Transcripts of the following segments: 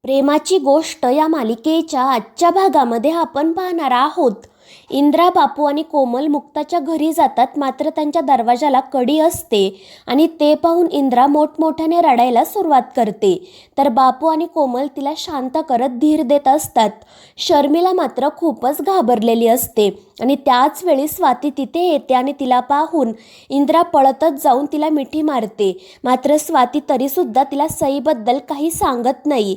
प्रेमाची गोष्ट या मालिकेच्या आजच्या भागामध्ये आपण पाहणार आहोत. इंद्रा, बापू आणि कोमल मुक्ताच्या घरी जातात, मात्र त्यांच्या दरवाजाला कडी असते आणि ते पाहून इंद्रा मोठमोठ्याने रडायला सुरुवात करते. तर बापू आणि कोमल तिला शांत करत धीर देत असतात. शर्मिला मात्र खूपच घाबरलेली असते आणि त्याच वेळी स्वाती तिथे येते आणि तिला पाहून इंद्रा पळतच जाऊन तिला मिठी मारते. मात्र स्वाती तरीसुद्धा तिला सईबद्दल काही सांगत नाही.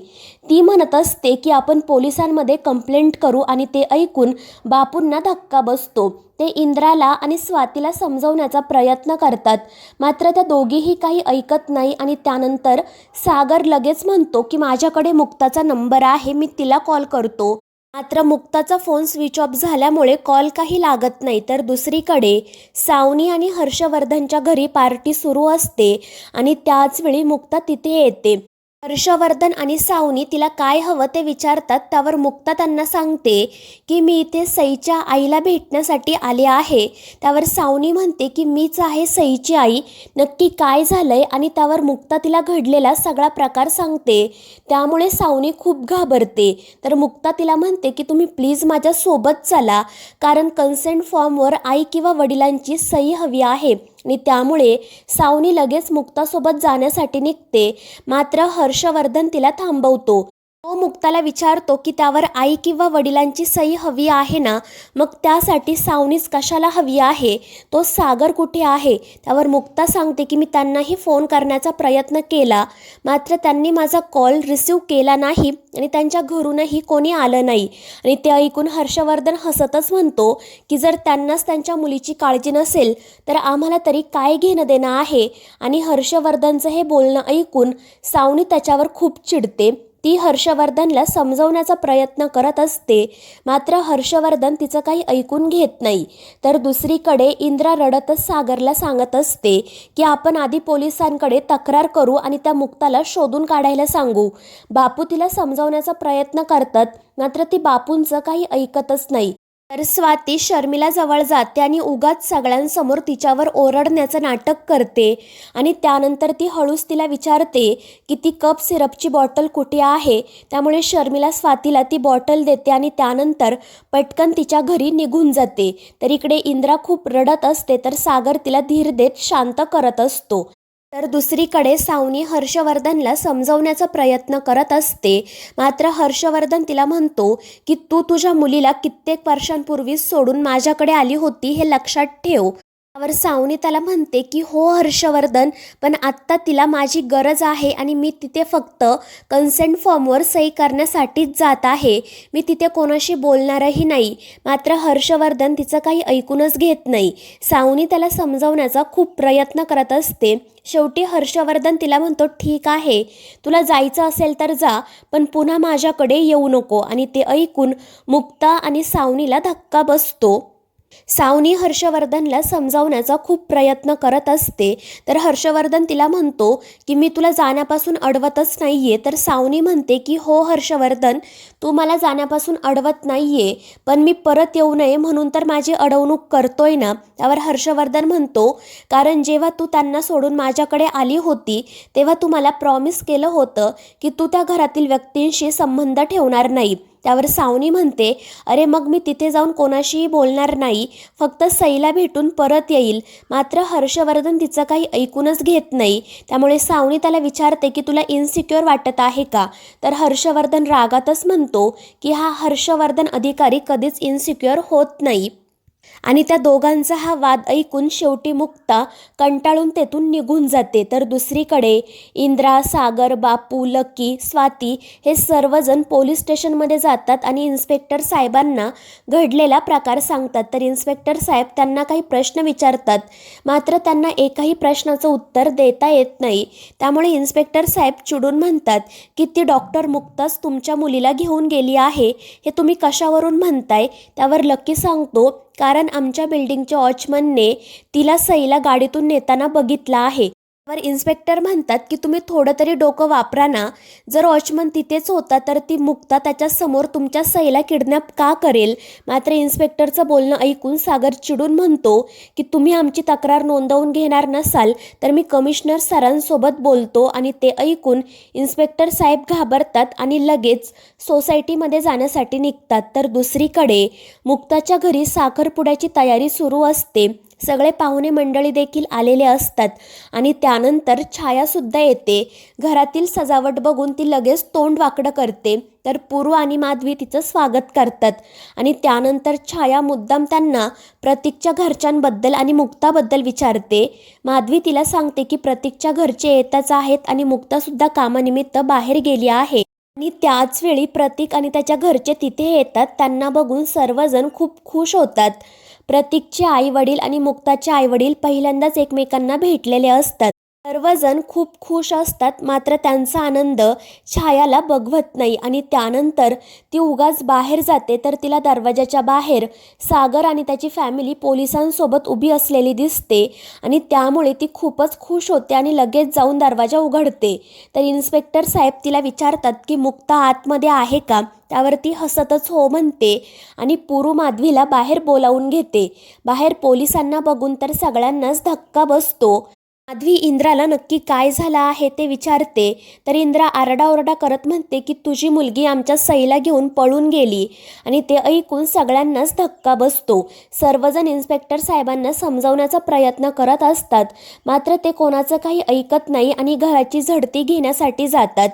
ती म्हणत असते की आपण पोलिसांमध्ये कंप्लेंट करू आणि ते ऐकून बापूंना धक्का बसतो. ते इंद्राला आणि स्वातीला समजवण्याचा प्रयत्न करतात, मात्र त्या दोघीही काही ऐकत नाही. आणि त्यानंतर सागर लगेच म्हणतो की माझ्याकडे मुक्ताचा नंबर आहे, मी तिला कॉल करतो. मात्र मुक्ताचा फोन स्विच ऑफ झाल्यामुळे कॉल काही लागत नाही. तर दुसरीकडे सावनी आणि हर्षवर्धनच्या घरी पार्टी सुरू असते आणि त्याचवेळी मुक्ता तिथे येते. हर्षवर्धन आणि सावनी तिला काय हवं ते विचारतात. त्यावर मुक्ता त्यांना सांगते की मी इथे सईच्या आईला भेटण्यासाठी आले आहे. त्यावर सावनी म्हणते की मीच आहे सईची आई, नक्की काय झालंय? आणि त्यावर मुक्ता तिला घडलेला सगळा प्रकार सांगते. त्यामुळे सावनी खूप घाबरते. तर मुक्ता तिला म्हणते की तुम्ही प्लीज माझ्यासोबत चला, कारण कन्सेंट फॉर्मवर आई किंवा वडिलांची सही हवी आहे. आणि त्यामुळे सावनी लगेच मुक्तासोबत जाण्यासाठी निघते. मात्र हर्षवर्धन तिला थांबवतो. तो मुक्ताला विचारतो की त्यावर आई किंवा वडिलांची सही हवी आहे ना, मग त्यासाठी सावनीच कशाला हवी आहे? तो सागर कुठे आहे? त्यावर मुक्ता सांगते की मी त्यांनाही फोन करण्याचा प्रयत्न केला, मात्र त्यांनी माझा कॉल रिसीव केला नाही आणि त्यांच्या घरूनही कोणी आलं नाही. आणि ते ऐकून हर्षवर्धन हसतच म्हणतो की जर त्यांनाच त्यांच्या मुलीची काळजी नसेल तर आम्हाला तरी काय घेणं देणं आहे. आणि हर्षवर्धनचं हे बोलणं ऐकून सावनी त्याच्यावर खूप चिडते. ती हर्षवर्धनला समजवण्याचा प्रयत्न करत असते, मात्र हर्षवर्धन तिचं काही ऐकून घेत नाही. तर दुसरीकडे इंद्रा रडतच सागरला सांगत असते की आपण आधी पोलिसांकडे तक्रार करू आणि त्या मुक्ताला शोधून काढायला सांगू. बापू तिला समजवण्याचा प्रयत्न करतात, मात्र ती बापूंचं काही ऐकतच नाही. तर स्वाती शर्मिला जवळ जाते आणि उगाच सगळ्यांसमोर तिच्यावर ओरडण्याचं नाटक करते. आणि त्यानंतर ती हळूच तिला विचारते की ती कप सिरपची बॉटल कुठे आहे. त्यामुळे शर्मिला स्वातीला ती बॉटल देते आणि त्यानंतर पटकन तिच्या घरी निघून जाते. तर इकडे इंद्रा खूप रडत असते, तर सागर तिला धीर देत शांत करत असतो. तर दुसरीकडे सावनी हर्षवर्धनला समजवण्याचा प्रयत्न करत असते, मात्र हर्षवर्धन तिला म्हणतो की तू तुझ्या मुलीला कित्येक वर्षांपूर्वी सोडून माझ्याकडे आली होती, हे लक्षात ठेव. त्यावर सावनी त्याला म्हणते की हो हर्षवर्धन, पण आत्ता तिला माझी गरज आहे आणि मी तिथे फक्त कन्सेंट फॉर्मवर सही करण्यासाठीच जात आहे, मी तिथे कोणाशी बोलणारही नाही. मात्र हर्षवर्धन तिचं काही ऐकूनच घेत नाही. सावनी त्याला समजवण्याचा खूप प्रयत्न करत असते. शेवटी हर्षवर्धन तिला म्हणतो ठीक आहे, तुला जायचं असेल तर जा, पण पुन्हा माझ्याकडे येऊ नको. आणि ते ऐकून मुक्ता आणि सावनीला धक्का बसतो. सावनी हर्षवर्धनला समजावण्याचा खूप प्रयत्न करत असते. तर हर्षवर्धन तिला म्हणतो की मी तुला जाण्यापासून अडवतच नाहीये. तर सावनी म्हणते की हो हर्षवर्धन, तू मला जाण्यापासून अडवत नाहीये, पण मी परत येऊ नये म्हणून तर माझी अडवणूक करतोय ना. त्यावर हर्षवर्धन म्हणतो कारण जेव्हा तू त्यांना सोडून माझ्याकडे आली होती तेव्हा तू मला प्रॉमिस केलं होतं की तू त्या घरातील व्यक्तींशी संबंध ठेवणार नाही. त्यावर सावनी म्हणते अरे मग मी तिथे जाऊन कोणाशीही बोलणार नाही, फक्त सईला भेटून परत येईल. मात्र हर्षवर्धन तिचं काही ऐकूनच घेत नाही. त्यामुळे सावनी त्याला विचारते की तुला इन्सिक्युअर वाटत आहे का? तर हर्षवर्धन रागातच म्हणतो की हा हर्षवर्धन अधिकारी कधीच इन्सिक्युअर होत नाही. आणि त्या दोघांचा हा वाद ऐकून शेवटी मुक्ता कंटाळून तेथून निघून जाते. तर दुसरीकडे इंद्रा, सागर, बापू, लकी, स्वाती हे सर्वजण पोलीस स्टेशनमध्ये जातात आणि इन्स्पेक्टर साहेबांना घडलेला प्रकार सांगतात. तर इन्स्पेक्टर साहेब त्यांना काही प्रश्न विचारतात, मात्र त्यांना एकाही प्रश्नाचं उत्तर देता येत नाही. त्यामुळे इन्स्पेक्टर साहेब चिडून म्हणतात की ती डॉक्टर मुक्ताच तुमच्या मुलीला घेऊन गेली आहे, हे तुम्ही कशावरून म्हणताय? त्यावर लकी सांगतो कारण आमच्या बिल्डिंगच्या वॉचमनने तिला सईला गाडीतून नेताना बघितलं आहे. वर इन्स्पेक्टर म्हणतात की तुम्ही थोडं तरी डोकं वापरा ना. जर वॉचमन तिथेच होता तर ती मुक्ता त्याच्यासमोर तुमच्या सईला किडनॅप का करेल. मात्र इन्स्पेक्टरचं बोलणं ऐकून सागर चिडून म्हणतो की तुम्ही आमची तक्रार नोंदवून घेणार नसाल तर मी कमिशनर सरांसोबत बोलतो. आणि ते ऐकून इन्स्पेक्टर साहेब घाबरतात आणि लगेच सोसायटीमध्ये जाण्यासाठी निघतात. तर दुसरीकडे मुक्ताच्या घरी साखरपुड्याची तयारी सुरू असते. सगळे पाहुणे मंडळी देखील आलेले असतात आणि त्यानंतर छायासुद्धा येते. घरातील सजावट बघून ती लगेच तोंड वाकडं करते. तर पूर्व आणि माधवी तिचं स्वागत करतात आणि त्यानंतर छाया मुद्दाम त्यांना प्रतीकच्या घरच्यांबद्दल आणि मुक्ताबद्दल विचारते. माधवी तिला सांगते की प्रतीकच्या घरचे येतच आहेत आणि मुक्तासुद्धा कामानिमित्त बाहेर गेली आहे. आणि त्याच वेळी प्रतीक आणि त्याच्या घरचे तिथे येतात. त्यांना बघून सर्वजण खूप खुश होतात. प्रतीकचे आई वडील आणि मुक्ताचे आई वडील पहिल्यांदाच एकमेकांना भेटलेले असतात. सर्वजण खूप खुश असतात. मात्र त्यांचा आनंद छायाला बघवत नाही आणि त्यानंतर ती उगाच बाहेर जाते तर तिला दरवाजाच्या बाहेर सागर आणि त्याची फॅमिली पोलिसांसोबत उभी असलेली दिसते आणि त्यामुळे ती खूपच खुश होते आणि लगेच जाऊन दरवाजा उघडते. तर इन्स्पेक्टर साहेब तिला विचारतात की मुक्ता आतमध्ये आहे का. त्यावर ती हसतच हो म्हणते आणि पुरू माधवीला बाहेर बोलावून घेते. बाहेर पोलिसांना बघून तर सगळ्यांनाच धक्का बसतो. माधवी इंद्राला नक्की काय झालं आहे ते विचारते. तर इंद्रा आरडाओरडा करत म्हणते की तुझी मुलगी आमच्या सईला घेऊन पळून गेली. आणि ते ऐकून सगळ्यांनाच धक्का बसतो. सर्वजण इन्स्पेक्टर साहेबांना समजावण्याचा प्रयत्न करत असतात. मात्र ते कोणाचं काही ऐकत नाही आणि घराची झडती घेण्यासाठी जातात.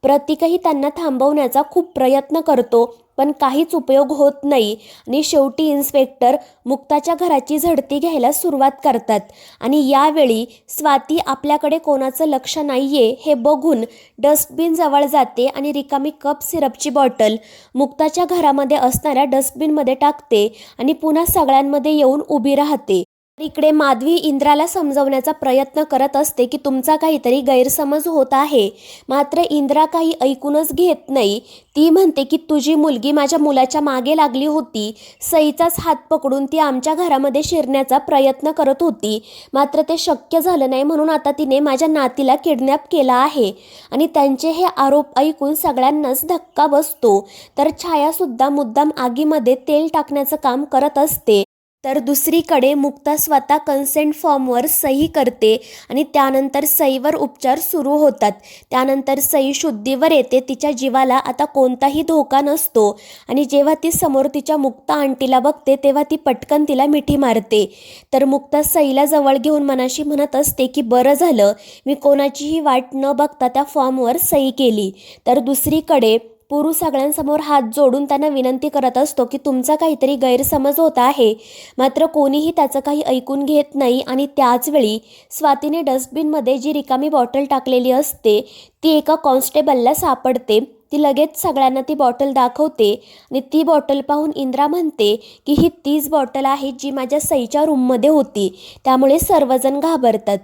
प्रतीकही त्यांना थांबवण्याचा खूप प्रयत्न करतो पण काहीच उपयोग होत नाही आणि शेवटी इन्स्पेक्टर मुक्ताच्या घराची झडती घ्यायला सुरुवात करतात. आणि यावेळी स्वाती आपल्याकडे कोणाचं लक्ष नाहीये हे बघून डस्टबिन जवळ जाते आणि रिकामी कप सिरपची बॉटल मुक्ताच्या घरामध्ये असणाऱ्या डस्टबिनमध्ये टाकते आणि पुन्हा सगळ्यांमध्ये येऊन उभी राहते. इकडे माधवी इंद्राला समजवण्याचा प्रयत्न करत असते की तुमचा काहीतरी गैरसमज होत आहे. मात्र इंद्रा काही ऐकूनच घेत नाही. ती म्हणते की तुझी मुलगी माझ्या मुलाच्या मागे लागली होती. सईचाच हात पकडून ती आमच्या घरामध्ये शिरण्याचा प्रयत्न करत होती. मात्र ते शक्य झालं नाही म्हणून आता तिने माझ्या नातीला किडनॅप केला आहे. आणि त्यांचे हे आरोप ऐकून सगळ्यांनाच धक्का बसतो. तर छायासुद्धा मुद्दाम आगीमध्ये तेल टाकण्याचं काम करत असते. तर दुसरीकडे मुक्ता स्वतः कन्सेंट फॉर्मवर सही करते आणि त्यानंतर सईवर उपचार सुरू होतात. त्यानंतर सई शुद्धीवर येते. तिच्या जीवाला आता कोणताही धोका नसतो आणि जेव्हा ती समोर तिच्या मुक्ता आंटीला बघते तेव्हा ती पटकन तिला मिठी मारते. तर मुक्ता सईला जवळ घेऊन मनाशी म्हणत असते की बरं झालं मी कोणाचीही वाट न बघता त्या फॉर्मवर सही केली. तर दुसरीकडे पुरू सगळ्यांसमोर हात जोडून त्यांना विनंती करत असतो की तुमचा काहीतरी गैरसमज होत आहे. मात्र कोणीही त्याचं काही ऐकून घेत नाही. आणि त्याचवेळी स्वातीने डस्टबिनमध्ये जी रिकामी बॉटल टाकलेली असते ती एका कॉन्स्टेबलला सापडते. ती लगेच सगळ्यांना ती बॉटल दाखवते आणि ती बॉटल पाहून इंद्रा म्हणते की ही तीच बॉटल आहे जी माझ्या सईच्या रूममध्ये होती. त्यामुळे सर्वजण घाबरतात.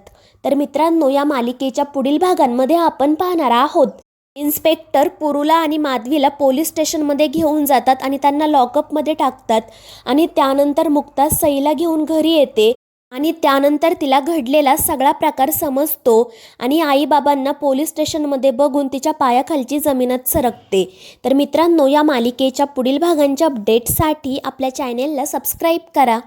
तर मित्रांनो, या मालिकेच्या पुढील भागांमध्ये आपण पाहणार आहोत इन्स्पेक्टर पुरूला आणि माधवीला पोलीस स्टेशनमध्ये घेऊन जातात आणि त्यांना लॉकअपमध्ये टाकतात. आणि त्यानंतर मुक्ता सईला घेऊन घरी येते आणि त्यानंतर तिला घडलेला सगळा प्रकार समजतो आणि आईबाबांना पोलीस स्टेशनमध्ये बघून तिच्या पायाखालची जमीनच सरकते. तर मित्रांनो, या मालिकेच्या पुढील भागांच्या अपडेटसाठी आपल्या चॅनेलला सबस्क्राईब करा.